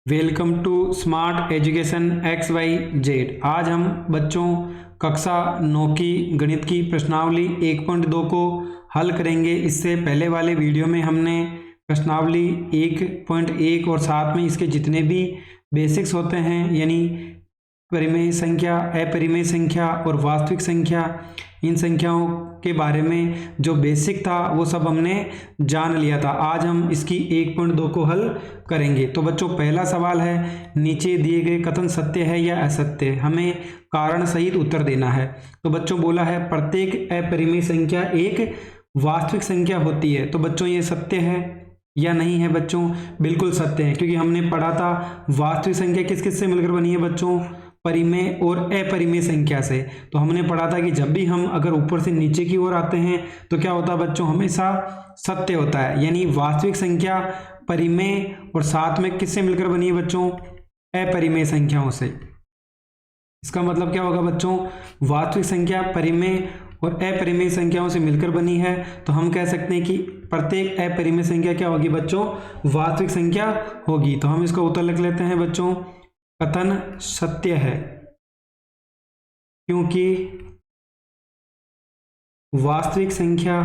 Welcome to smart education X Y Z. आज हम बच्चों कक्षा 9 की गणित की प्रश्नावली 1.2 को हल करेंगे। इससे पहले वाले वीडियो में हमने प्रश्नावली 1.1 और साथ में इसके जितने भी बेसिक्स होते हैं यानी परिमेय संख्या, अपरिमेय संख्या और वास्तविक संख्या, इन संख्याओं के बारे में जो बेसिक था वो सब हमने जान लिया था। आज हम इसकी 1.2 को हल करेंगे। तो बच्चों पहला सवाल है, नीचे दिए गए कथन सत्य है या असत्य, हमें कारण सहित उत्तर देना है। तो बच्चों बोला है प्रत्येक अपरिमेय संख्या एक वास्तविक संख्या होती है। तो बच्चों ये सत्य है या नहीं है? बच्चों बिल्कुल सत्य है, क्योंकि हमने पढ़ा था वास्तविक संख्या किस किस से मिलकर बनी है बच्चों, परिमेय और अपरिमेय संख्या से। तो हमने पढ़ा था कि जब भी हम अगर ऊपर से नीचे की ओर आते हैं तो क्या होता है बच्चों, हमेशा सत्य होता है। यानी वास्तविक संख्या परिमेय और साथ में किससे मिलकर बनी है बच्चों, अपरिमेय संख्याओं से। इसका मतलब क्या होगा बच्चों, वास्तविक संख्या परिमेय और अपरिमेय संख्याओं से मिलकर बनी है। तो हम कह सकते हैं कि प्रत्येक अपरिमेय संख्या क्या होगी बच्चों, वास्तविक संख्या होगी। तो हम इसका उत्तर लिख लेते हैं बच्चों, कथन सत्य है क्योंकि वास्तविक संख्या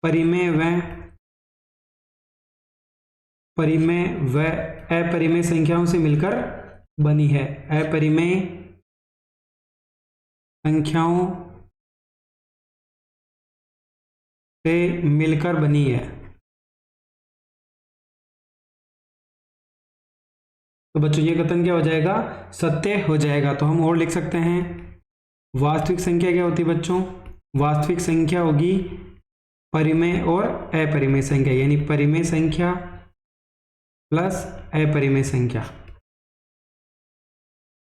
परिमेय व अपरिमेय संख्याओं से मिलकर बनी है। अपरिमेय संख्याओं से मिलकर बनी है। तो बच्चों ये कथन क्या हो जाएगा, सत्य हो जाएगा। तो हम और लिख सकते हैं, वास्तविक संख्या क्या होती है बच्चों, वास्तविक संख्या होगी परिमेय और अपरिमेय संख्या, यानी परिमेय संख्या प्लस अपरिमेय संख्या।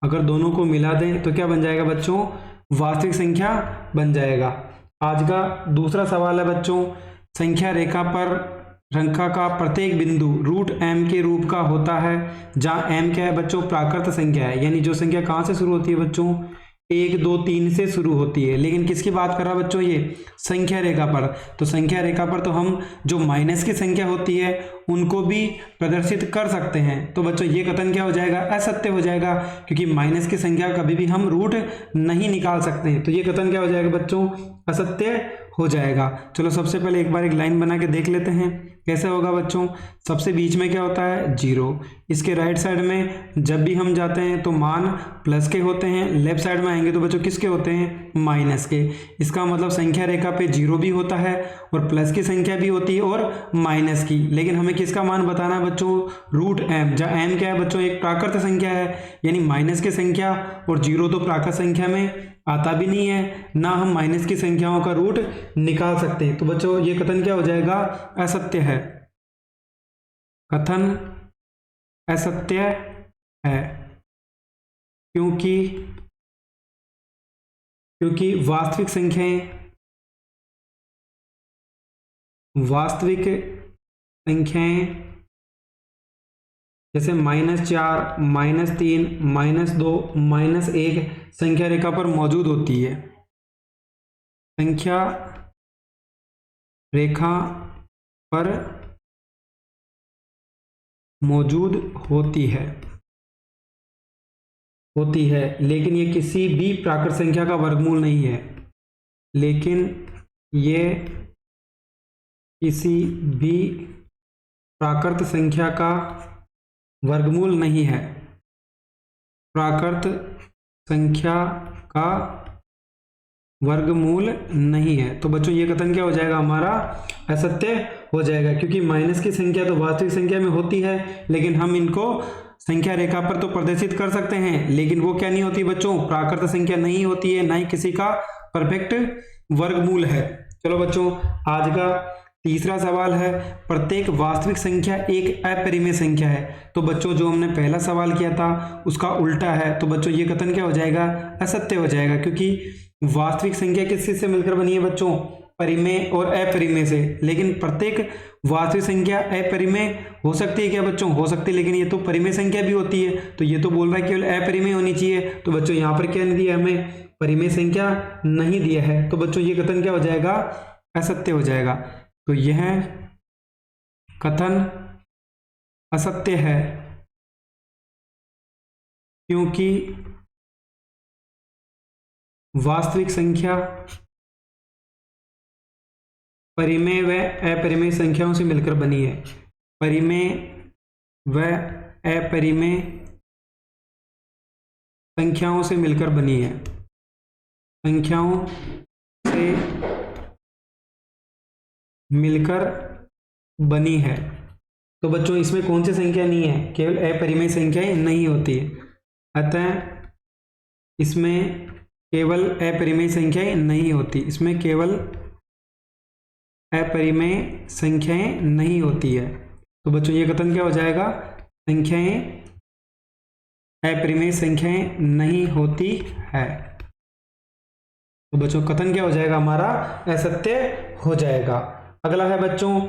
अगर दोनों को मिला दें तो क्या बन जाएगा बच्चों, वास्तविक संख्या बन जाएगा। आज का दूसरा सवाल है बच्चों, संख्या रेखा पर रेखा का प्रत्येक बिंदु रूट m के रूप का होता है, जहां m क्या है बच्चों, प्राकृत संख्या है। यानी जो संख्या कहां से शुरू होती है बच्चों, 1 2 3 से शुरू होती है। लेकिन किसकी बात कर रहा है बच्चों, ये संख्या रेखा पर। तो संख्या रेखा पर तो हम जो माइनस की संख्या होती है उनको भी प्रदर्शित कर सकते हैं। तो बच्चों ये कथन क्या हो जाएगा, असत्य हो जाएगा, क्योंकि माइनस की संख्या कभी भी हम रूट नहीं निकाल सकते हैं। तो ये कथन क्या हो जाएगा बच्चों, असत्य हो जाएगा। चलो सबसे पहले एक बार एक लाइन बना के देख लेते हैं कैसे होगा बच्चों। सबसे बीच में क्या होता है, 0। इसके राइट साइड में जब भी हम जाते हैं तो मान प्लस के होते हैं, लेफ्ट साइड में आएंगे तो बच्चों किसके होते हैं, माइनस के। इसका मतलब संख्या रेखा पे 0 भी होता है और प्लस की संख्या भी होती है और माइनस की। लेकिन हमें किसका मान बताना है बच्चों, रूट m, जहाँ m क्या है बच्चों, एक प्राकृत संख्या है, यानी माइनस की संख्या। और 0 तो प्राकृत संख्या में आता भी नहीं है, ना हम माइनस की संख्याओं का रूट निकाल सकते हैं। तो बच्चों ये कथन क्या हो जाएगा, असत्य है। कथन असत्य है क्योंकि वास्तविक संख्याएं जैसे -4, -3, -2, -1 संख्या रेखा पर मौजूद होती है। संख्या रेखा पर मौजूद होती है, लेकिन ये किसी भी प्राकृत संख्या का वर्गमूल नहीं है। लेकिन ये किसी भी प्राकृत संख्या का वर्गमूल नहीं है, प्राकृत संख्या का वर्गमूल नहीं है। तो बच्चों ये कथन क्या हो जाएगा हमारा, असत्य हो जाएगा, क्योंकि माइनस की संख्या तो वास्तविक संख्या में होती है, लेकिन हम इनको संख्या रेखा पर तो प्रदर्शित कर सकते हैं, लेकिन वो क्या नहीं होती बच्चों, प्राकृत संख्या नहीं होती है, ना ही किसी का परफेक्ट वर्गमूल है। चलो बच्चों आज का तीसरा सवाल है, प्रत्येक वास्तविक संख्या एक अपरिमेय संख्या है। तो बच्चों जो हमने पहला सवाल किया था उसका उल्टा है। तो बच्चों ये कथन क्या हो जाएगा, असत्य हो जाएगा, क्योंकि वास्तविक संख्या किस चीज से मिलकर बनी है बच्चों, परिमेय और अपरिमेय से। लेकिन प्रत्येक वास्तविक संख्या अपरिमेय हो सकती है क्या बच्चों, हो सकती है, लेकिन ये तो परिमेय संख्या भी होती है। तो ये तो बोल रहा है केवल अपरिमेय होनी चाहिए। तो बच्चों यहाँ पर क्या नहीं दिया, हमें परिमेय संख्या नहीं दिया है। तो बच्चों ये कथन क्या हो जाएगा, असत्य हो जाएगा। तो यह कथन असत्य है, क्योंकि वास्तविक संख्या परिमेय व अपरिमेय संख्याओं से मिलकर बनी है। परिमेय व अपरिमेय संख्याओं से मिलकर बनी है। संख्याओं से मिलकर बनी है। तो बच्चों इसमें कौन सी संख्या नहीं है? केवल अपरिमेय संख्याएं नहीं होती है। अतः इसमें केवल अपरिमेय संख्याएं नहीं होती, इसमें केवल अपरिमेय संख्याएं नहीं होती है। तो बच्चों ये कथन क्या हो जाएगा? संख्याएं अपरिमेय संख्याएं नहीं होती है। तो बच्चों कथन क्या हो जाएगा हमारा? असत्य हो जाएगा। अगला है बच्चों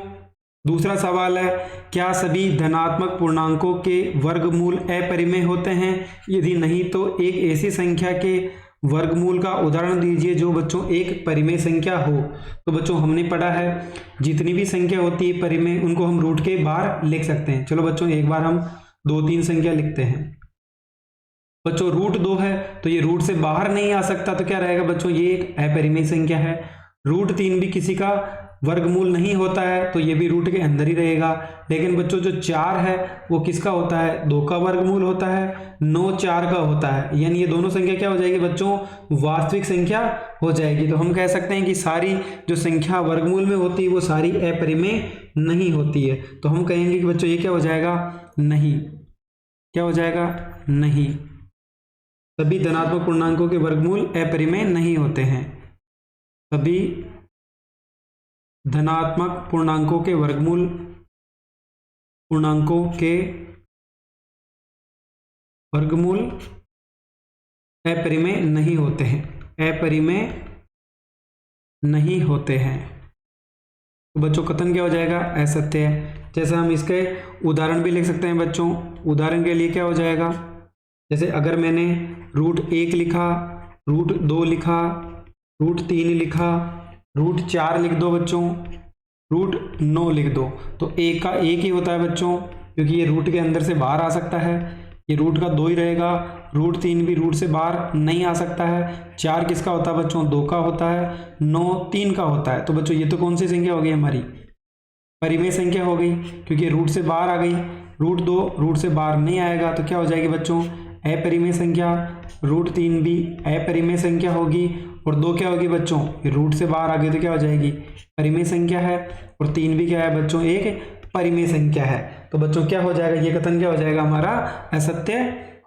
दूसरा सवाल है, क्या सभी धनात्मक पूर्णांकों के वर्गमूल अपरिमेय होते हैं? यदि नहीं तो एक ऐसी संख्या के वर्गमूल का उदाहरण दीजिए जो बच्चों एक परिमेय संख्या हो। तो बच्चों हमने पढ़ा है जितनी भी संख्या होती है परिमेय उनको हम रूट के बाहर लिख सकते हैं। चलो बच्चों एक बार हम 2-3 संख्या लिखते हैं। बच्चों रूट 2 है तो ये रूट से बाहर नहीं आ सकता, तो क्या रहेगा बच्चों? ये एक अपरिमेय संख्या है। रूट 3 भी किसी का वर्गमूल नहीं होता है तो ये भी रूट के अंदर ही रहेगा। लेकिन बच्चों जो 4 है वो किसका होता है? 2 का वर्गमूल होता है, 9 4 का होता है। यानी ये दोनों संख्या क्या हो जाएगी बच्चों? वास्तविक संख्या हो जाएगी। तो हम कह सकते हैं कि सारी जो संख्या वर्गमूल में होती है वो सारी अपरिमेय नहीं होती है। तो हम कहेंगे कि बच्चों ये क्या हो जाएगा? नहीं। क्या हो जाएगा? नहीं। सभी धनात्मक पूर्णांकों के वर्गमूल अपरिमेय नहीं होते हैं। सभी धनात्मक पूर्णांकों के वर्गमूल अपरिमेय नहीं होते हैं। अपरिमेय नहीं होते हैं। तो बच्चों कथन क्या हो जाएगा? असत्य है। जैसे हम इसके उदाहरण भी लिख सकते हैं बच्चों। उदाहरण के लिए क्या हो जाएगा? जैसे अगर मैंने रूट 1 लिखा, रूट 2 लिखा, रूट 3 लिखा, रूट 4 लिख दो बच्चों, रूट 9 लिख दो, तो एक का एक ही होता है बच्चों, क्योंकि ये रूट के अंदर से बाहर आ सकता है। ये रूट का 2 ही रहेगा। रूट 3 भी रूट से बाहर नहीं आ सकता है। 4 किसका होता है बच्चों? 2 का होता है। 9 3 का होता है। तो बच्चों ये तो कौन सी संख्या हो गई? हमारी परिमेय संख्या हो गई, क्योंकि रूट से बाहर आ गई। रूट 2 रूट से बाहर नहीं आएगा तो क्या हो जाएगी बच्चों? अपरिमेय संख्या। रूट 3 भी अपरिमेय संख्या होगी और 2 क्या होगी बच्चों? रूट से बाहर आ गई तो क्या हो जाएगी? परिमेय संख्या है। और 3 भी क्या है बच्चों? एक परिमेय संख्या है। तो बच्चों क्या हो जाएगा? ये कथन क्या हो जाएगा हमारा? असत्य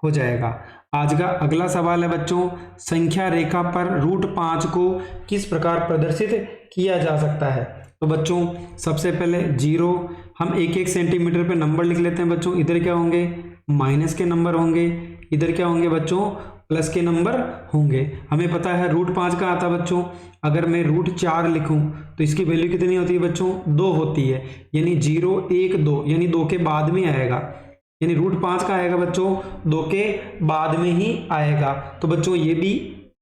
हो जाएगा। आज का अगला सवाल है बच्चों, संख्या रेखा पर रूट 5 को किस प्रकार प्रदर्शित किया जा सकता है? तो बच्चों सबसे पहले 0, हम 1-1 सेंटीमीटर पे नंबर लिख लेते हैं बच्चों। इधर क्या होंगे? माइनस के नंबर होंगे। इधर क्या होंगे बच्चों? प्लस के नंबर होंगे। हमें पता है रूट 5 का आता बच्चों। अगर मैं रूट 4 लिखूं तो इसकी वैल्यू कितनी होती है बच्चों? 2 होती है। यानी 0 1 2, यानी 2 के बाद में आएगा। यानी रूट 5 का आएगा बच्चों 2 के बाद में ही आएगा। तो बच्चों ये भी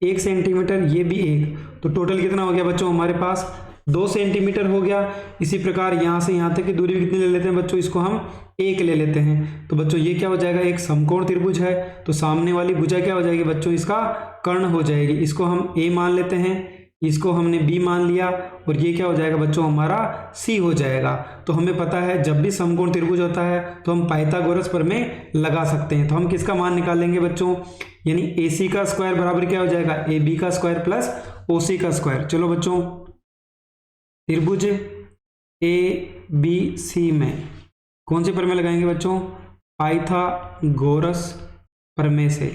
1 सेंटीमीटर, ये भी 1, तो टोटल कितना हो गया बच्चों? हमारे पास 2 सेंटीमीटर हो गया। इसी प्रकार यहाँ से यहाँ तक की दूरी कितनी ले लेते हैं बच्चों? इसको हम 1 ले लेते हैं। तो बच्चों ये क्या हो जाएगा? एक समकोण त्रिभुज है, तो सामने वाली भुजा क्या हो जाएगी बच्चों? इसका कर्ण हो जाएगी। इसको हम A मान लेते हैं, इसको हमने B मान लिया, और ये क्या हो जाएगा बच्चों? हमारा C हो जाएगा। तो हमें पता है जब भी समकोण त्रिभुज होता है तो हम पाइथागोरस प्रमेय लगा सकते हैं। तो हम किसका मान निकालेंगे बच्चों? यानी AC का स्क्वायर बराबर क्या हो जाएगा? AB का स्क्वायर प्लस OC का स्क्वायर। चलो बच्चों त्रिभुज ABC में कौन से प्रमेय लगाएंगे बच्चों? पाइथागोरस प्रमेय से।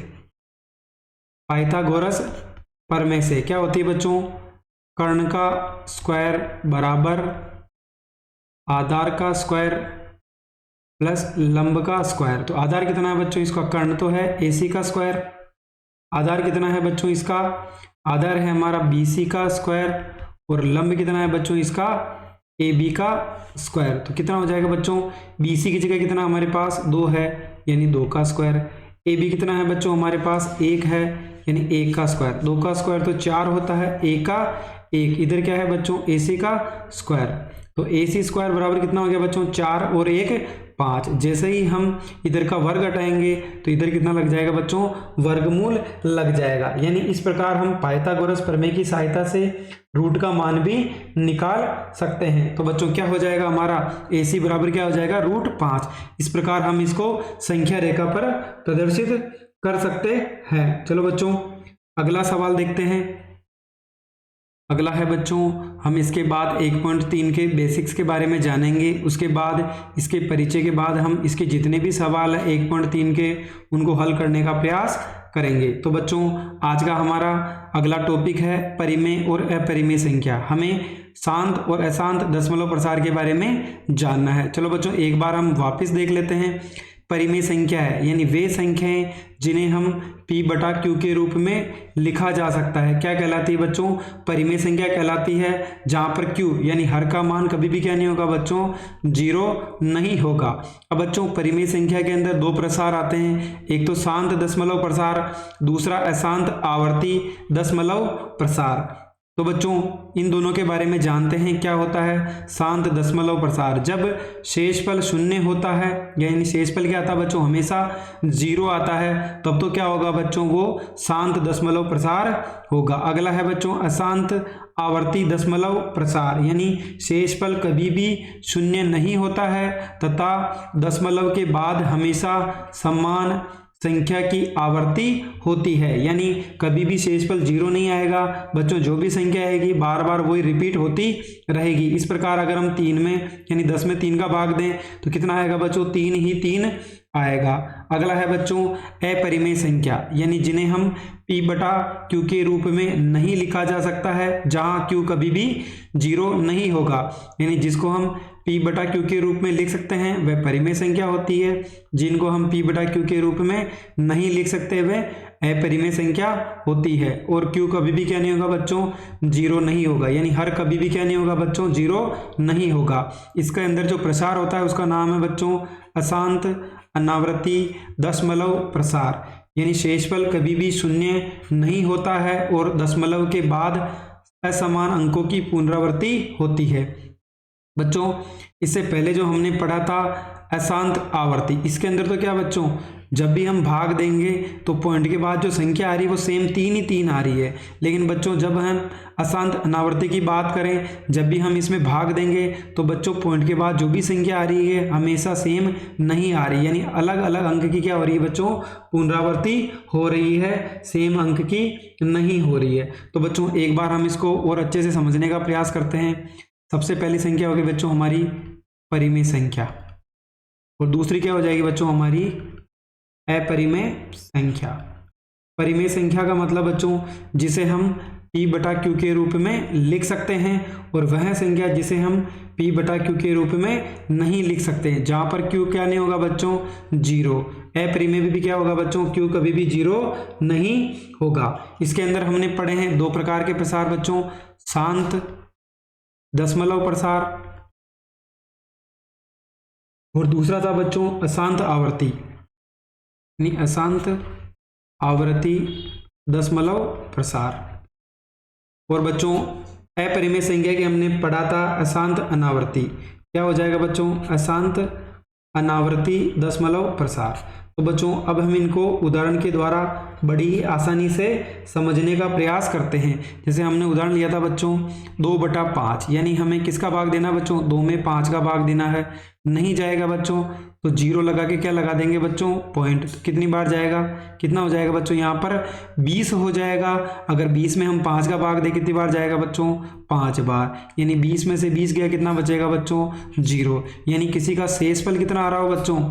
पाइथागोरस प्रमेय से क्या होती है बच्चों? कर्ण का स्क्वायर बराबर आधार का स्क्वायर प्लस लंब का स्क्वायर। तो आधार कितना है बच्चों इसका? कर्ण तो है AC का स्क्वायर। आधार कितना है बच्चों इसका? आधार है हमारा BC का स्क्वायर, और लंब कितना है बच्चों इसका? AB का स्क्वायर। तो कितना हो जाएगा बच्चों? BC की जगह कितना हमारे पास? 2 है, यानी 2 का स्क्वायर। AB कितना है बच्चों? हमारे पास 1 है, यानी 1 का स्क्वायर। 2 का स्क्वायर तो 4 होता है, 1 का 1। इधर क्या है बच्चों? AC का स्क्वायर। तो AC स्क्वायर बराबर कितना हो गया बच्चों 4 और 1 5। जैसे ही हम इधर का वर्ग हटाएंगे तो इधर कितना लग जाएगा बच्चों वर्गमूल लग जाएगा। यानी इस प्रकार हम पाइथागोरस प्रमेय की सहायता से रूट का मान भी निकाल सकते हैं। तो बच्चों क्या हो जाएगा हमारा AC बराबर क्या हो जाएगा √5। इस प्रकार हम इसको संख्या रेखा पर प्रदर्शित कर सकते हैं। चलो बच्चों अगला सवाल देखते हैं। अगला है बच्चों हम इसके बाद 1.3 के बेसिक्स के बारे में जानेंगे। उसके बाद इसके परिचय के बाद हम इसके जितने भी सवाल हैं 1.3 के उनको हल करने का प्रयास करेंगे। तो बच्चों आज का हमारा अगला टॉपिक है परिमेय और अपरिमेय संख्या। हमें शांत और अशांत दशमलव प्रसार के बारे में जानना है। चलो बच्चों एक बार हम वापस देख लेते हैं। परिमेय संख्या है यानी वे संख्याएं जिन्हें हम P/Q के रूप में लिखा जा सकता है। क्या कहलाती है बच्चों परिमेय संख्या कहलाती है जहां पर Q यानी हर का मान कभी भी क्या नहीं होगा बच्चों 0 नहीं होगा। अब बच्चों परिमेय संख्या के अंदर दो प्रसार आते हैं, एक तो शांत दशमलव प्रसार, दूसरा अशांत आवर्ती दशमलव प्रसार। तो बच्चों इन दोनों के बारे में जानते हैं। क्या होता है शांत दशमलव प्रसार, जब शेषफल 0 होता है यानी शेषफल क्या आता है बच्चों हमेशा 0 आता है, तब तो क्या होगा बच्चों वो शांत दशमलव प्रसार होगा। अगला है बच्चों अशांत आवर्ती दशमलव प्रसार, यानी शेषफल कभी भी 0 नहीं होता है तथा दशमलव के बाद हमेशा समान संख्या की आवर्ती होती है, यानी कभी भी शेषफल 0 नहीं आएगा बच्चों, जो भी संख्या आएगी बार बार वही रिपीट होती रहेगी। इस प्रकार अगर हम 3 में यानी 10 में 3 का भाग दें तो कितना आएगा बच्चों 3 ही 3 आएगा। अगला है बच्चों अपरिमेय संख्या, यानी जिन्हें हम P/Q के रूप में नहीं लिखा जा सकता है, जहां Q कभी भी 0 नहीं होगा, यानी जिसको हम P/Q के रूप में लिख सकते हैं वह परिमेय संख्या होती है। जिनको हम P/Q के रूप में नहीं लिख सकते वह अपरिमेय संख्या होती है। और Q कभी भी क्या नहीं होगा बच्चों 0 नहीं होगा, यानी हर कभी भी क्या नहीं होगा बच्चों 0 नहीं होगा। इसके अंदर जो प्रसार होता है उसका नाम है बच्चों अशांत अनावर्ती दशमलव प्रसार, यानी शेषफल कभी भी 0 नहीं होता है और दशमलव के बाद असमान अंकों की पुनरावृत्ति होती है। बच्चों इससे पहले जो हमने पढ़ा था अशांत आवर्ती, इसके अंदर तो क्या बच्चों जब भी हम भाग देंगे तो पॉइंट के बाद जो संख्या आ रही है वो सेम 3 ही 3 आ रही है। लेकिन बच्चों जब हम अशांत अनावर्ती की बात करें, जब भी हम इसमें भाग देंगे तो बच्चों पॉइंट के बाद जो भी संख्या आ रही है हमेशा सेम नहीं आ रही, यानी अलग अलग अंक की क्या हो रही है बच्चों पुनरावृत्ति हो रही है, सेम अंक की नहीं हो रही है। तो बच्चों एक बार हम इसको और अच्छे से समझने का प्रयास करते हैं। सबसे पहली संख्या होगी बच्चों हमारी परिमेय संख्या, और दूसरी क्या हो जाएगी बच्चों हमारी अपरिमेय संख्या। परिमेय संख्या का मतलब बच्चों जिसे हम P/Q के रूप में लिख सकते हैं, और वह संख्या जिसे हम P/Q के रूप में नहीं लिख सकते हैं, जहां पर Q क्या नहीं होगा बच्चों 0। अपरिमेय भी क्या होगा बच्चों Q कभी भी 0 नहीं होगा। इसके अंदर हमने पढ़े हैं दो प्रकार के प्रसार बच्चों, शांत दशमलव प्रसार और दूसरा था बच्चों अशांत आवर्ती, यानी अशांत आवर्ती दशमलव प्रसार। और बच्चों अपरिमेय संख्या के हमने पढ़ा था अशांत अनावर्ती। क्या हो जाएगा बच्चों अशांत अनावर्ती दशमलव प्रसार। तो बच्चों अब हम इनको उदाहरण के द्वारा बड़ी ही आसानी से समझने का प्रयास करते हैं। जैसे हमने उदाहरण लिया था बच्चों 2/5, यानी हमें किसका भाग देना बच्चों 2 में 5 का भाग देना है, नहीं जाएगा बच्चों तो 0 लगा के क्या लगा देंगे बच्चों पॉइंट। तो कितनी बार जाएगा, कितना हो जाएगा बच्चों यहाँ पर 20 हो जाएगा। अगर 20 में हम 5 का भाग दें कितनी बार जाएगा बच्चों 5 बार, यानी 20 में से 20 गया कितना बचेगा बच्चों 0। यानी किसी का शेषफल कितना आ रहा हो बच्चों,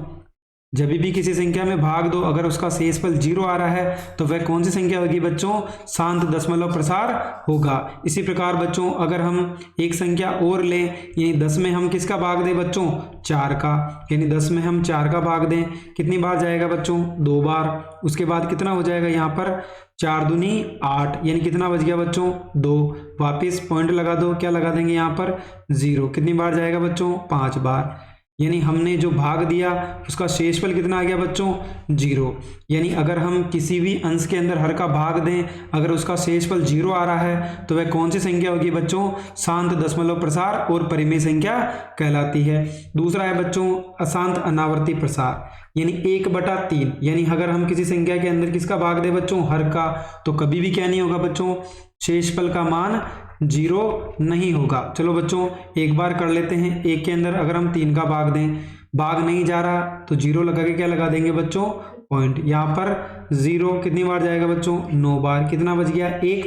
जब भी किसी संख्या में भाग दो अगर उसका शेषफल 0 आ रहा है तो वह कौन सी संख्या होगी बच्चों शांत दशमलव प्रसार होगा। इसी प्रकार बच्चों अगर हम एक संख्या और लें, यानी 10 में हम किसका भाग दें बच्चों 4 का, यानी 10 में हम 4 का भाग दें कितनी बार जाएगा बच्चों 2 बार। उसके बाद कितना हो जाएगा यहाँ पर 4 दूनी 8, यानी कितना बच गया बच्चों 2। वापिस पॉइंट लगा दो, क्या लगा देंगे यहाँ पर 0। कितनी बार जाएगा बच्चों 5 बार। यानी हमने जो भाग दिया उसका शेषफल कितना आ गया बच्चों 0। यानी अगर हम किसी भी अंश के अंदर हर का भाग दें, अगर उसका शेषफल 0 आ रहा है तो वह कौन सी संख्या होगी बच्चों, शांत दशमलव प्रसार और परिमेय संख्या कहलाती है। दूसरा है बच्चों अशांत अनावर्ती प्रसार, यानी 1/3। यानी अगर हम किसी संख्या के अंदर किसका भाग दें बच्चों, हर का, तो कभी भी क्या नहीं होगा बच्चों, शेषफल का मान 0 नहीं होगा। चलो बच्चों एक बार कर लेते हैं। एक के अंदर अगर हम 3 का भाग दें, भाग नहीं जा रहा तो 0 लगा के क्या लगा देंगे बच्चों, पॉइंट। यहाँ पर 0 कितनी बार जाएगा बच्चों, 9 बार। कितना बच गया 1,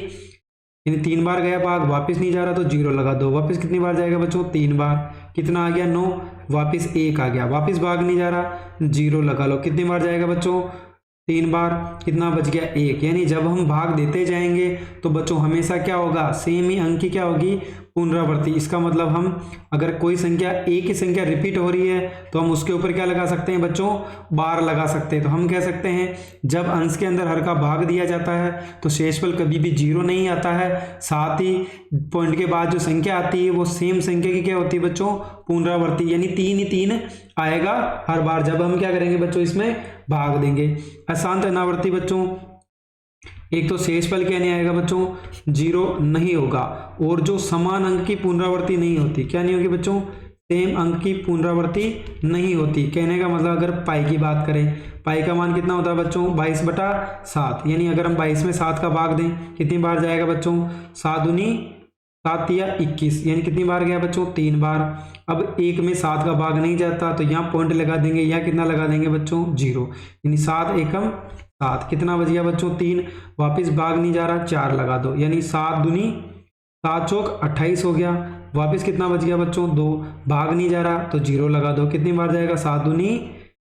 यानी 3 बार गया भाग, वापस नहीं जा रहा तो 0 लगा दो। वापस कितनी बार जाएगा बच्चों, 3 बार। कितना आ गया 9, वापस 1 आ गया। वापस भाग नहीं जा रहा, 0 लगा लो। कितनी बार जाएगा बच्चों, 3 बार। कितना बच गया 1। यानी जब हम भाग देते जाएंगे तो बच्चों हमेशा क्या होगा, सेम ही अंक की क्या होगी, पुनरावृत्ति। इसका मतलब हम अगर कोई संख्या, एक ही संख्या रिपीट हो रही है तो हम उसके ऊपर क्या लगा सकते हैं बच्चों, बार लगा सकते हैं। तो हम कह सकते हैं जब अंश के अंदर हर का भाग दिया जाता है तो शेषफल कभी भी 0 नहीं आता है। साथ ही पॉइंट के बाद जो संख्या आती है वो सेम संख्या की क्या होती है बच्चों, पुनरावृत्ति। यानी 3 ही 3 आएगा हर बार जब हम क्या करेंगे बच्चों, इसमें भाग देंगे। अशांत अनावर्ती बच्चों, एक तो शेषफल क्या नहीं आएगा बच्चों, 0 नहीं होगा। और जो समान अंक की पुनरावृत्ति नहीं होती, क्या नहीं होगी बच्चों, सेम अंक की पुनरावृत्ति नहीं होती। कहने का मतलब अगर पाई की बात करें, पाई का मान कितना होता है बच्चों, 22/7। यानी अगर हम 22 में 7 का भाग दें, कितनी बार जाएगा बच्चों, 7 दूनी 7 या 21। यानी कितनी बार गया बच्चों, 3 बार। अब 1 में 7 का भाग नहीं जाता तो यहाँ पॉइंट लगा देंगे, यहाँ कितना लगा देंगे बच्चों, 0। यानी 7 एकम 7। कितना बच गया बच्चों, 3। वापस भाग नहीं जा रहा, 4 लगा दो। यानी 7 दूनी 7 चौक 28 हो गया। वापस कितना बच गया बच्चों, 2। भाग नहीं जा रहा तो 0 लगा दो। कितनी बार जाएगा, 7 दूनी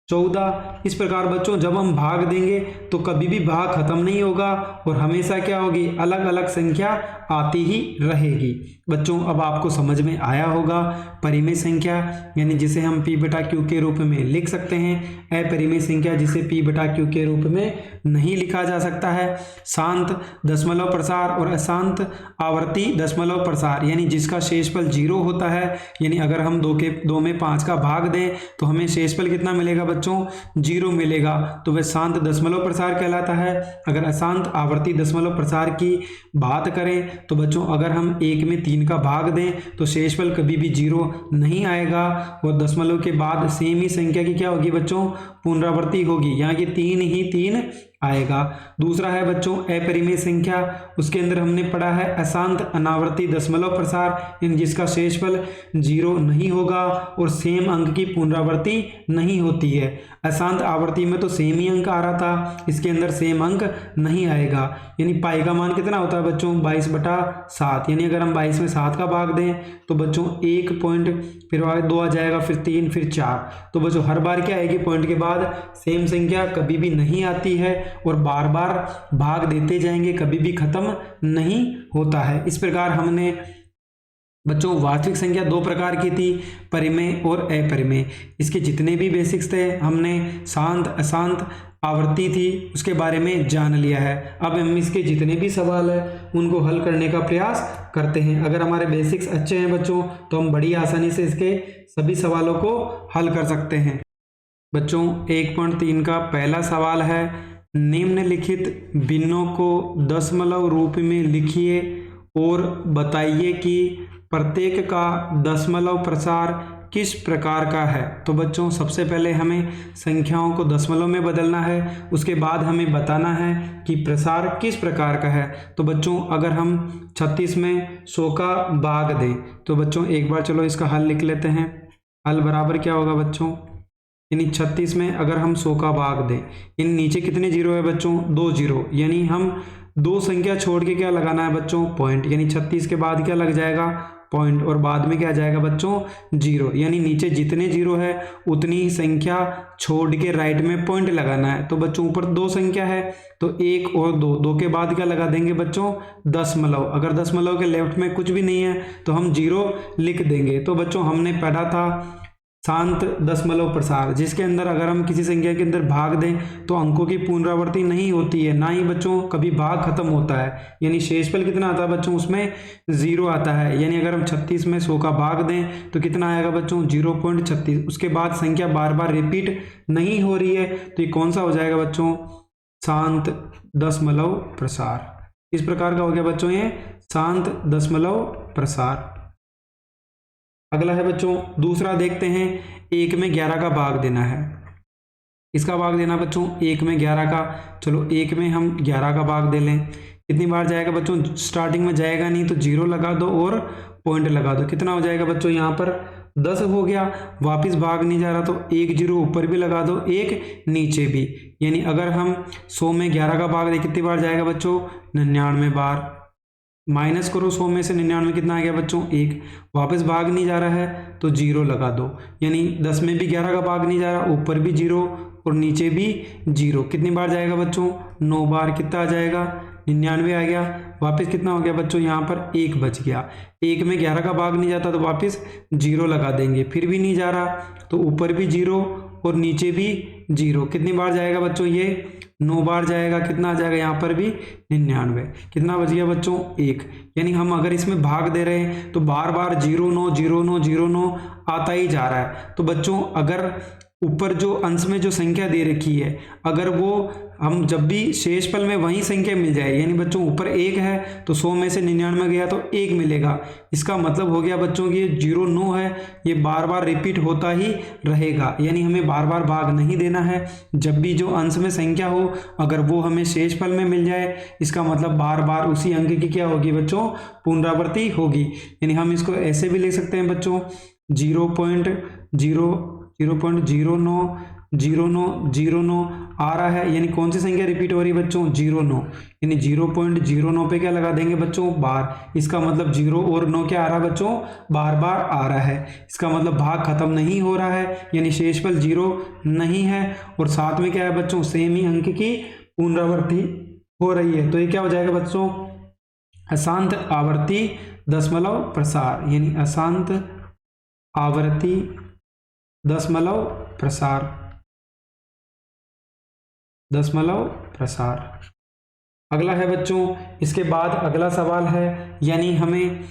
14। इस प्रकार बच्चों जब हम भाग देंगे तो कभी भी भाग खत्म नहीं होगा और हमेशा क्या होगी, अलग अलग संख्या आती ही रहेगी। बच्चों अब आपको समझ में आया होगा, परिमेय संख्या यानी जिसे हम p/q के रूप में लिख सकते हैं, अपरिमेय संख्या जिसे p/q के रूप में नहीं लिखा जा सकता है, शांत दशमलव प्रसार और अशांत आवर्ती दशमलव प्रसार, यानी जिसका शेषफल 0 होता है। यानी अगर हम 2 में 5 का भाग दें तो हमें शेषफल कितना मिलेगा बच्चों, 0 मिलेगा, तो वह शांत दशमलव प्रसार कहलाता है। अगर अशांत आवर्ती दशमलव प्रसार की बात करें तो बच्चों अगर हम 1 में 3 का भाग दें तो शेषफल कभी भी 0 नहीं आएगा और दशमलव के बाद सेम ही संख्या की क्या होगी बच्चों, पुनरावृत्ति होगी। यहाँ की 3 ही 3 आएगा। दूसरा है बच्चों अपरिमेय संख्या, उसके अंदर हमने पढ़ा है अशांत अनावर्ती दशमलव प्रसार, इन जिसका शेषफल 0 नहीं होगा और सेम अंक की पुनरावृत्ति नहीं होती है। अशांत आवर्ती में तो सेम ही अंक आ रहा था, इसके अंदर सेम अंक नहीं आएगा। यानी पाई का मान कितना होता है बच्चों, 22/7। यानी अगर हम 22 में 7 का भाग दें तो बच्चों 1 पॉइंट, फिर 2 आ जाएगा, फिर 3, फिर 4। तो बच्चों हर बार क्या आएगी, पॉइंट के बाद सेम संख्या कभी भी नहीं आती है और बार बार भाग देते जाएंगे, कभी भी खत्म नहीं होता है। इस प्रकार हमने बच्चों वास्तविक संख्या 2 प्रकार की थी, परिमेय और अपरिमेय। इसके जितने भी बेसिक्स थे हमने शांत अशांत आवर्ती थी उसके बारे में जान लिया है। अब हम इसके जितने भी सवाल है उनको हल करने का प्रयास करते हैं। अगर हमारे बेसिक्स अच्छे हैं बच्चों तो हम बड़ी आसानी से इसके सभी सवालों को हल कर सकते हैं। बच्चों 1.3 का पहला सवाल है, निम्नलिखित भिन्नों को दशमलव रूप में लिखिए और बताइए कि प्रत्येक का दशमलव प्रसार किस प्रकार का है। तो बच्चों सबसे पहले हमें संख्याओं को दशमलव में बदलना है, उसके बाद हमें बताना है कि प्रसार किस प्रकार का है। तो बच्चों अगर हम 36 में 100 का भाग दें तो बच्चों एक बार चलो इसका हल लिख लेते हैं। हल बराबर क्या होगा बच्चों, यानी 36 में अगर हम 100 का भाग दें, इन नीचे कितने जीरो है बच्चों, 2 जीरो, यानी हम 2 संख्या छोड़ के क्या लगाना है बच्चों, पॉइंट। यानी 36 के बाद क्या लग जाएगा, पॉइंट, और बाद में क्या जाएगा बच्चों, 0। यानी नीचे जितने जीरो है उतनी ही संख्या छोड़ के राइट में पॉइंट लगाना है। तो बच्चों ऊपर 2 संख्या है तो 1 और 2 के बाद क्या लगा देंगे बच्चों, दशमलव। अगर दशमलव के लेफ्ट में कुछ भी नहीं है तो हम 0 लिख देंगे। तो बच्चों हमने पढ़ा था शांत दशमलव प्रसार, जिसके अंदर अगर हम किसी संख्या के अंदर भाग दें तो अंकों की पुनरावृत्ति नहीं होती है, ना ही बच्चों कभी भाग खत्म होता है। यानी शेषफल कितना आता है बच्चों, उसमें 0 आता है। यानी अगर हम 36 में 100 का भाग दें तो कितना आएगा बच्चों, 0.36। उसके बाद संख्या बार बार रिपीट नहीं हो रही है, तो ये कौन सा हो जाएगा बच्चों, शांत दशमलव प्रसार। इस प्रकार का हो गया बच्चों ये शांत दशमलव प्रसार। अगला है बच्चों दूसरा, देखते हैं 1 में 11 का भाग देना है। इसका भाग देना बच्चों 1 में 11 का, चलो 1 में हम 11 का भाग दे लें। कितनी बार जाएगा बच्चों, स्टार्टिंग में जाएगा नहीं तो 0 लगा दो और पॉइंट लगा दो। कितना हो जाएगा बच्चों, यहाँ पर 10 हो गया। वापिस भाग नहीं जा रहा तो 1 0 ऊपर भी लगा दो, 1 नीचे भी। यानी अगर हम 100 में 11 का भाग दे, कितनी बार जाएगा बच्चों, 99 बार। माइनस करो 100 में से 99 कितना आ गया बच्चों, 1। वापस भाग नहीं जा रहा है तो 0 लगा दो। यानी 10 में भी 11 का भाग नहीं जा रहा, ऊपर भी 0 और नीचे भी 0। कितनी बार जाएगा बच्चों, 9 बार। कितना आ जाएगा, 99 आ गया। वापस कितना हो गया बच्चों, यहाँ पर 1 बच गया। 1 में 11 का भाग नहीं जाता तो वापस 0 लगा देंगे, फिर भी नहीं जा रहा तो ऊपर भी 0 और नीचे भी 0। कितनी बार जाएगा बच्चों, ये 9 बार जाएगा। कितना आ जाएगा, यहाँ पर भी 99। कितना बच गया बच्चों, 1। यानी हम अगर इसमें भाग दे रहे हैं तो बार बार 0 9 0 9 0 9 आता ही जा रहा है। तो बच्चों अगर ऊपर जो अंश में जो संख्या दे रखी है, अगर वो हम जब भी शेषफल में वही संख्या मिल जाए, यानी बच्चों ऊपर 1 है तो 100 में से 99 गया तो 1 मिलेगा। इसका मतलब हो गया बच्चों की ये 0 9 है, ये बार बार रिपीट होता ही रहेगा। यानी हमें बार बार भाग नहीं देना है। जब भी जो अंश में संख्या हो अगर वो हमें शेषफल में मिल जाए, इसका मतलब बार बार उसी अंक की क्या होगी बच्चों, पुनरावृत्ति होगी। यानी हम इसको ऐसे भी लिख सकते हैं बच्चों, 0.09 आ रहा है। यानी कौन सी संख्या रिपीट हो रही है बच्चों, 0 9। यानी 0.09 पे क्या लगा देंगे बच्चों, बार। इसका मतलब 0 और 9 क्या आ रहा है बच्चों, बार बार आ रहा है। इसका मतलब भाग खत्म नहीं हो रहा है, यानी शेषफल 0 नहीं है। और साथ में क्या है बच्चों, सेम ही अंक की पुनरावृत्ति हो रही है। तो ये क्या हो जाएगा बच्चों, अशांत आवर्ती दशमलव प्रसार। यानी अशांत आवर्ती दशमलव प्रसार। अगला है बच्चों, इसके बाद अगला सवाल है, यानी हमें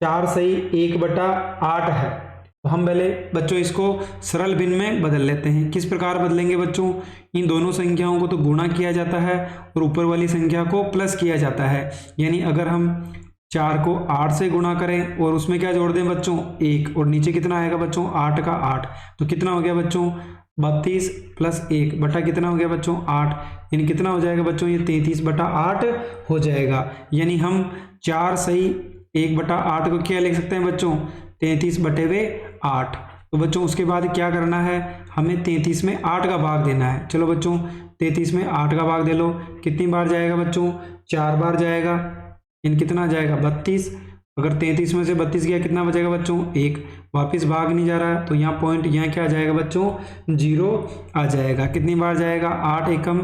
4 सही 1/8 है। तो हम पहले बच्चों इसको सरल भिन्न में बदल लेते हैं। किस प्रकार बदलेंगे बच्चों, इन दोनों संख्याओं को तो गुणा किया जाता है और ऊपर वाली संख्या को प्लस किया जाता है। यानी अगर हम 4 को 8 से गुणा करें और उसमें क्या जोड़ दें बच्चों, 1, और नीचे कितना आएगा बच्चों, 8 का 8, तो कितना हो गया बच्चों, 32 + 1 बटा कितना हो गया बच्चों, 8। यानी कितना हो जाएगा बच्चों, ये 33/8 हो जाएगा। यानी हम 4 सही 1/8 को क्या लिख सकते हैं बच्चों, 33/8। तो बच्चों उसके बाद क्या करना है, हमें 33 में 8 का भाग देना है। चलो बच्चों 33 में 8 का भाग दे लो। कितनी बार जाएगा बच्चों, 4 बार जाएगा। इन कितना जाएगा, 32। अगर 33 में से 32 गया, कितना बचेगा बच्चों, 1। वापस भाग नहीं जा रहा है तो यहाँ पॉइंट, यहाँ क्या आ जाएगा बच्चों, 0 आ जाएगा। कितनी बार जाएगा, 8 एकम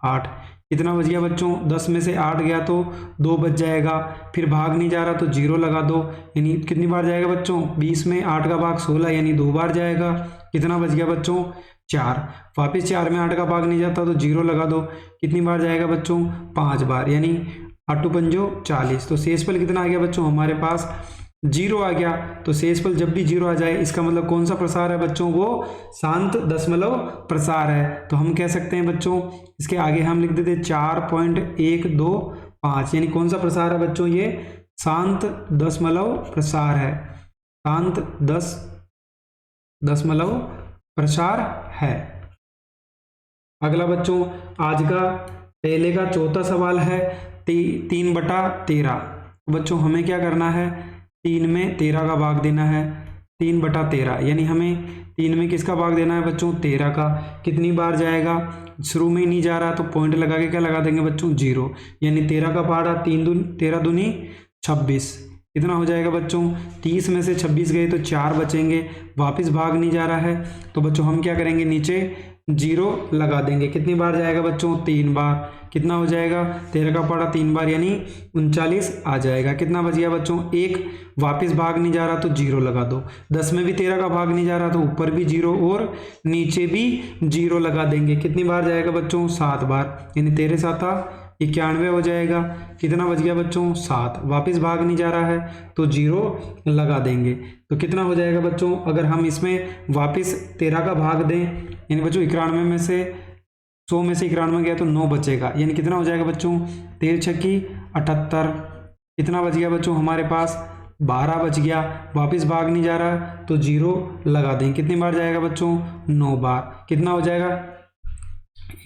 8। कितना बच गया बच्चों, 10 में से 8 गया तो 2 बच जाएगा। फिर भाग नहीं जा रहा तो 0 लगा दो। यानी कितनी बार जाएगा बच्चों, 20 में 8 का भाग 16, यानी 2 बार जाएगा। कितना बच गया बच्चों, 4। वापस 4 में 8 का भाग नहीं जाता तो 0 लगा दो। कितनी बार जाएगा बच्चों, 5 बार। यानी 8 पंजो 40। तो शेषफल कितना आ गया बच्चों, हमारे पास 0 आ गया। तो शेषफल जब भी 0 आ जाए, इसका मतलब कौन सा प्रसार है बच्चों, वो शांत दशमलव प्रसार है। तो हम कह सकते हैं बच्चों, इसके आगे हम लिख देते 4.125। यानी कौन सा प्रसार है बच्चों, ये शांत दशमलव प्रसार है, शांत दशमलव प्रसार है। अगला बच्चों आज का पहले का चौथा सवाल है 3/13। बच्चों हमें क्या करना है, 3 में 13 का भाग देना है, 3/13। यानी हमें 3 में किसका भाग देना है बच्चों, 13 का। कितनी बार जाएगा, शुरू में ही नहीं जा रहा तो पॉइंट लगा के क्या लगा देंगे बच्चों, 0। यानी 13 का पहाड़ा 13 दूनी 26। कितना हो जाएगा बच्चों, 30 में से 26 गए तो 4 बचेंगे। वापस भाग नहीं जा रहा है तो बच्चों हम क्या करेंगे, नीचे जीरो लगा देंगे। कितनी बार जाएगा बच्चों? 3 बार। कितना हो जाएगा? 13 का पड़ा 3 बार यानी 39 आ जाएगा। कितना बच गया बच्चों? 1 वापस भाग नहीं जा रहा तो जीरो लगा दो। 10 में भी 13 का भाग नहीं जा रहा तो ऊपर भी जीरो और नीचे भी जीरो लगा देंगे। कितनी बार जाएगा बच्चों? 7 बार यानी 13 7 91 हो जाएगा। कितना बच गया बच्चों? 7। वापस भाग नहीं जा रहा है तो जीरो लगा देंगे। तो कितना हो जाएगा बच्चों? अगर हम इसमें वापस 13 का भाग दें यानी बच्चों 91 में से 100 में से 91 गया तो 9 बचेगा यानी कितना हो जाएगा बच्चों? 13 छक्की 78। कितना बच गया बच्चों हमारे पास? 12 बच गया। वापस भाग नहीं जा रहा तो जीरो लगा दें। कितनी बार जाएगा बच्चों? 9 बार। कितना हो जाएगा?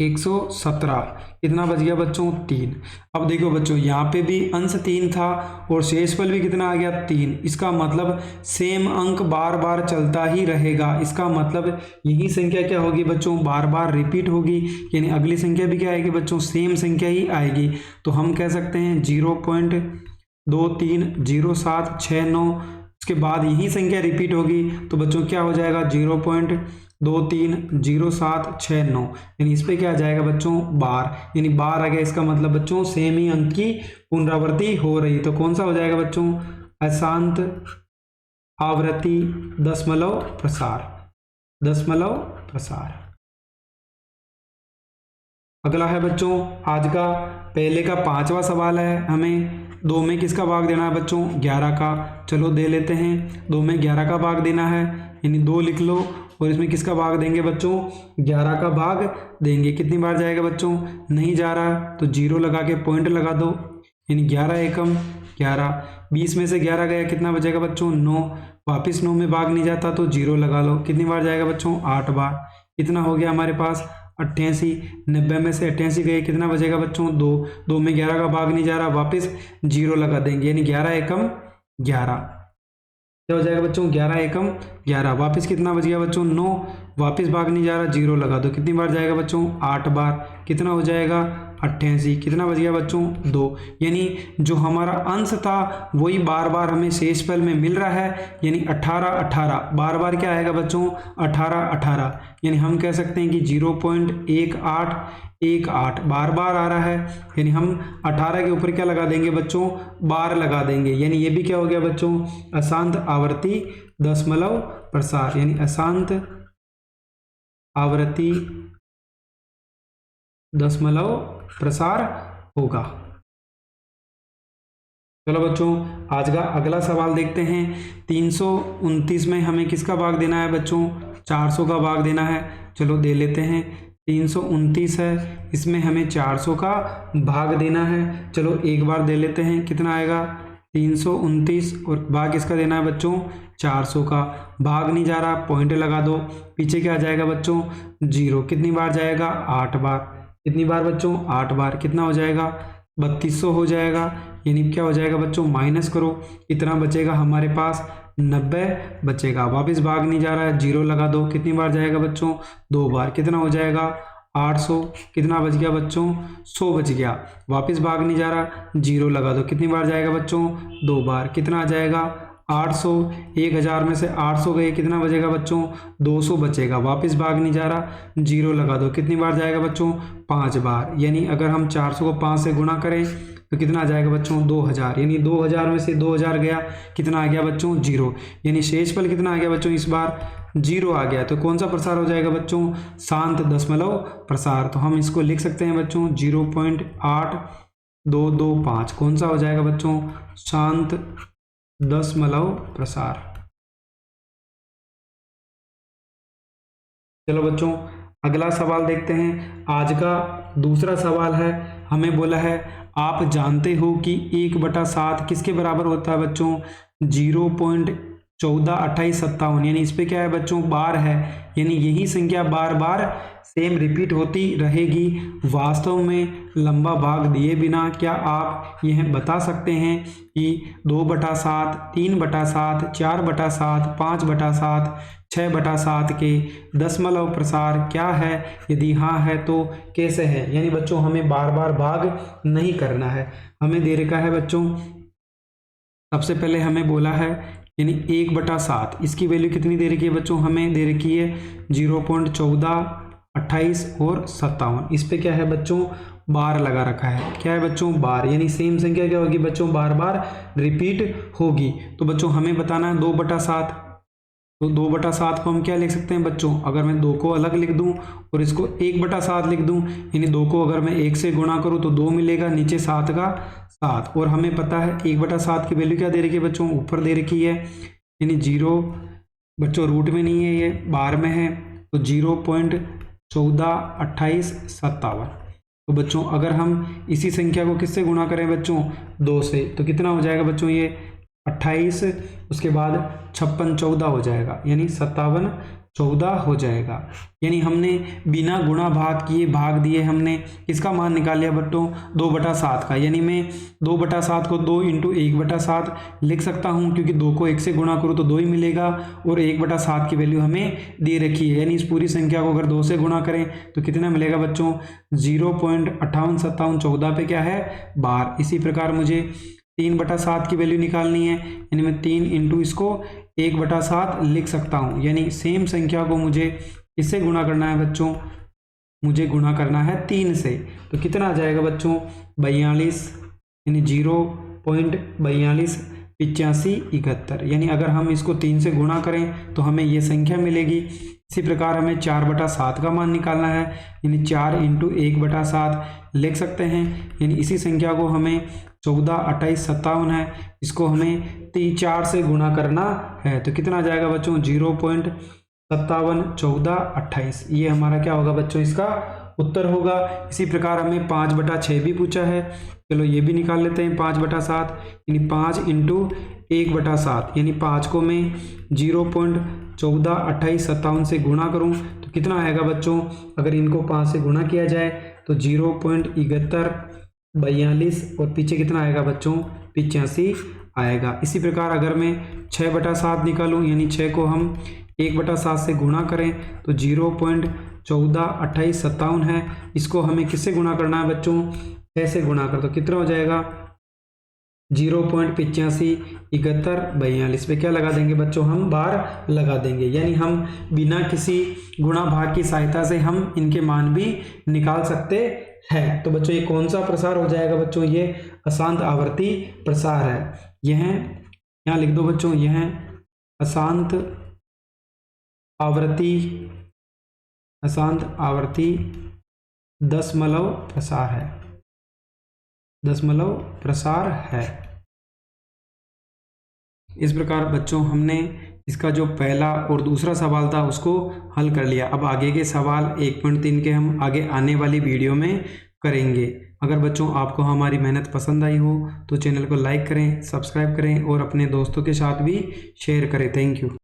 117। कितना बच गया बच्चों? 3। अब देखो बच्चों यहाँ पे भी अंश 3 था और शेषफल भी कितना आ गया? 3। इसका मतलब सेम अंक बार बार चलता ही रहेगा। इसका मतलब यही संख्या क्या होगी बच्चों? बार बार रिपीट होगी यानी अगली संख्या भी क्या आएगी बच्चों? सेम संख्या ही आएगी। तो हम कह सकते हैं 0.230769। उसके बाद यही संख्या रिपीट होगी तो बच्चों क्या हो जाएगा? 0.230769 यानी इस पे क्या आ जाएगा बच्चों? बार यानी बार आ गया। इसका मतलब बच्चों सेम ही अंक की पुनरावृत्ति हो रही। तो कौन सा हो जाएगा बच्चों? अशांत आवृत्ति दशमलव प्रसार। अगला है बच्चों आज का पहले का 5वां सवाल है। हमें 2 में किसका भाग देना है बच्चों? 11 का। चलो दे लेते हैं। 2 में 11 का भाग देना है यानी 2 लिख लो और इसमें किसका भाग देंगे बच्चों? 11 का भाग देंगे। कितनी बार जाएगा बच्चों? नहीं जा रहा तो जीरो लगा के पॉइंट लगा दो यानी 11 एकम 11। 20 में से 11 गया कितना बचेगा बच्चों? 9। वापिस 9 में भाग नहीं जाता तो जीरो लगा लो। कितनी बार जाएगा बच्चों? 8 बार। कितना हो गया हमारे पास? 88। 90 में से 88 गए कितना बचेगा बच्चों? 2। 2 में 11 का भाग नहीं जा रहा वापस जीरो लगा देंगे यानी 11 एकम 11। क्या हो जाएगा बच्चों? 11 एकम 11। वापस कितना बच गया बच्चों? 9। वापस भाग नहीं जा रहा जीरो लगा दो। कितनी बार जाएगा बच्चों? 8 बार। कितना हो जाएगा? 88। कितना बच गया बच्चों? 2। यानी जो हमारा अंश था वही बार बार हमें शेषफल में मिल रहा है यानी 18 18 बार बार क्या आएगा बच्चों? 18 18 यानी हम कह सकते हैं कि 0.1818 बार बार आ रहा है यानी हम 18 के ऊपर क्या लगा देंगे बच्चों? बार लगा देंगे यानी ये भी क्या हो गया बच्चों? अशांत आवर्ती दशमलव प्रसार यानी अशांत आवृत्ति दशमलव प्रसार होगा। चलो बच्चों आज का अगला सवाल देखते हैं। 329 में हमें किसका भाग देना है बच्चों? 400 का भाग देना है। चलो दे लेते हैं। 329 है इसमें हमें 400 का भाग देना है। चलो एक बार दे लेते हैं। कितना आएगा? 329 और भाग किसका देना है बच्चों? 400 का। भाग नहीं जा रहा पॉइंट लगा दो। पीछे क्या आ जाएगा बच्चों? जीरो। कितनी बार जाएगा? 8 बार। कितनी बार बच्चों? 8 बार। कितना हो जाएगा? 3200 हो जाएगा यानी क्या हो जाएगा बच्चों? माइनस करो। कितना बचेगा हमारे पास? 90 बचेगा। वापस भाग नहीं जा रहा है जीरो लगा दो। कितनी बार जाएगा बच्चों? 2 बार। कितना हो जाएगा? 800। कितना बच गया बच्चों? 100 बच गया। वापस भाग नहीं जा रहा जीरो लगा दो। कितनी बार जाएगा बच्चों? 2 बार। कितना आ जाएगा? 800। 1000 में से 800 गए कितना बचेगा बच्चों? 200 बचेगा। वापस भाग नहीं जा रहा जीरो लगा दो। कितनी बार जाएगा बच्चों? 5 बार। यानी अगर हम 400 को 5 से गुणा करें तो कितना आ जाएगा बच्चों? 2000। यानी 2000 में से 2000 गया कितना आ गया बच्चों? जीरो। यानी शेषफल कितना आ गया बच्चों? इस बार जीरो आ गया। तो कौन सा प्रसार हो जाएगा बच्चों? शांत दशमलव प्रसार। तो हम इसको लिख सकते हैं बच्चों 0.8225। कौन सा हो जाएगा बच्चों? शांत दशमलव प्रसार। चलो बच्चों अगला सवाल देखते हैं। आज का दूसरा सवाल है। हमें बोला है आप जानते हो कि 1/7 किसके बराबर होता है बच्चों? 0.142857 यानी इस पे क्या है बच्चों? बार है यानी यही संख्या बार बार सेम रिपीट होती रहेगी। वास्तव में लंबा भाग दिए बिना क्या आप यह बता सकते हैं कि 2/7, 3/7, 4/7, 5/7, 6/7 के दशमलव प्रसार क्या है? यदि हाँ है तो कैसे है? यानी बच्चों हमें बार बार भाग नहीं करना है। हमें दे रखा है बच्चों सबसे पहले हमें बोला है यानी 1/7 इसकी वैल्यू कितनी दे रखी है बच्चों? हमें दे रखी है 0.142857 28 और 57। इस पे क्या है बच्चों, बार लगा रखा है। क्या है बच्चों, बार, यानी सेम संख्या क्या होगी बच्चों, बार बार रिपीट होगी। तो बच्चों हमें बताना है 2/7। तो 2/7 को हम क्या लिख सकते हैं बच्चों, अगर मैं 2 को अलग लिख दूं और इसको 1/7 लिख दूं, यानी 2 को अगर मैं 1 से गुणा करूं तो 2 मिलेगा, नीचे 7 का 7। और हमें पता है 1/7 की वैल्यू क्या दे रखी है बच्चों, ऊपर दे रखी है, यानी 0 बच्चों रूट में नहीं है, ये बार में है। तो 0.142857। तो बच्चों अगर हम इसी संख्या को किससे गुणा करें बच्चों, 2 से, तो कितना हो जाएगा बच्चों, ये 28, उसके बाद 56 14 हो जाएगा, यानी 57 14 हो जाएगा। यानी हमने बिना गुणा भाग किए भाग दिए, हमने किसका मान निकाल लिया बच्चों, 2/7 का। यानी मैं 2/7 को 2 × 1/7 लिख सकता हूं, क्योंकि 2 को 1 से गुणा करूं तो 2 ही मिलेगा, और 1/7 की वैल्यू हमें दे रखी है। यानी इस पूरी संख्या को अगर 2 से गुणा करें तो कितना मिलेगा बच्चों, 0.585714 पे क्या है, बार। इसी प्रकार मुझे 3/7 की वैल्यू निकालनी है, यानी मैं 3 × इसको 1/7 लिख सकता हूँ। यानी सेम संख्या को मुझे इससे गुणा करना है बच्चों, मुझे गुणा करना है 3 से। तो कितना आ जाएगा बच्चों, 42, यानी 0.428571। यानी अगर हम इसको 3 से गुणा करें तो हमें ये संख्या मिलेगी। इसी प्रकार हमें 4/7 का मान निकालना है, यानी 4 × 1/7 लिख सकते हैं। यानी इसी संख्या को हमें 14 28 57 है, इसको हमें 4 से गुणा करना है। तो कितना आ जाएगा बच्चों, 0.57 14 28। ये हमारा क्या होगा बच्चों, इसका उत्तर होगा। इसी प्रकार हमें 5/6 भी पूछा है, चलो ये भी निकाल लेते हैं। 5/7 यानी 5 × 1/7, यानी 5 को मैं 0.14 28 57 से गुणा करूं तो कितना आएगा बच्चों, अगर इनको 5 से गुणा किया जाए तो 0.71 42, और पीछे कितना आएगा बच्चों, 85 आएगा। इसी प्रकार अगर मैं 6/7 निकालूं, यानी 6 को हम 1/7 से गुणा करें तो 0.14 28 57 है, इसको हमें किससे गुणा करना है बच्चों, 6 से गुणा कर, तो कितना हो जाएगा 0.85 71 42 पे क्या लगा देंगे बच्चों, हम बार लगा देंगे। यानी हम बिना किसी गुणा भाग की सहायता से हम इनके मान भी निकाल सकते हैं। तो बच्चों ये कौन सा प्रसार हो जाएगा बच्चों, ये अशांत आवर्ती प्रसार है। यह यहाँ लिख दो बच्चों, यह अशांत आवर्ती दशमलव प्रसार है, दशमलव प्रसार है। इस प्रकार बच्चों हमने इसका जो पहला और दूसरा सवाल था उसको हल कर लिया। अब आगे के सवाल 1.3 के हम आगे आने वाली वीडियो में करेंगे। अगर बच्चों आपको हमारी मेहनत पसंद आई हो तो चैनल को लाइक करें, सब्सक्राइब करें और अपने दोस्तों के साथ भी शेयर करें। Thank you.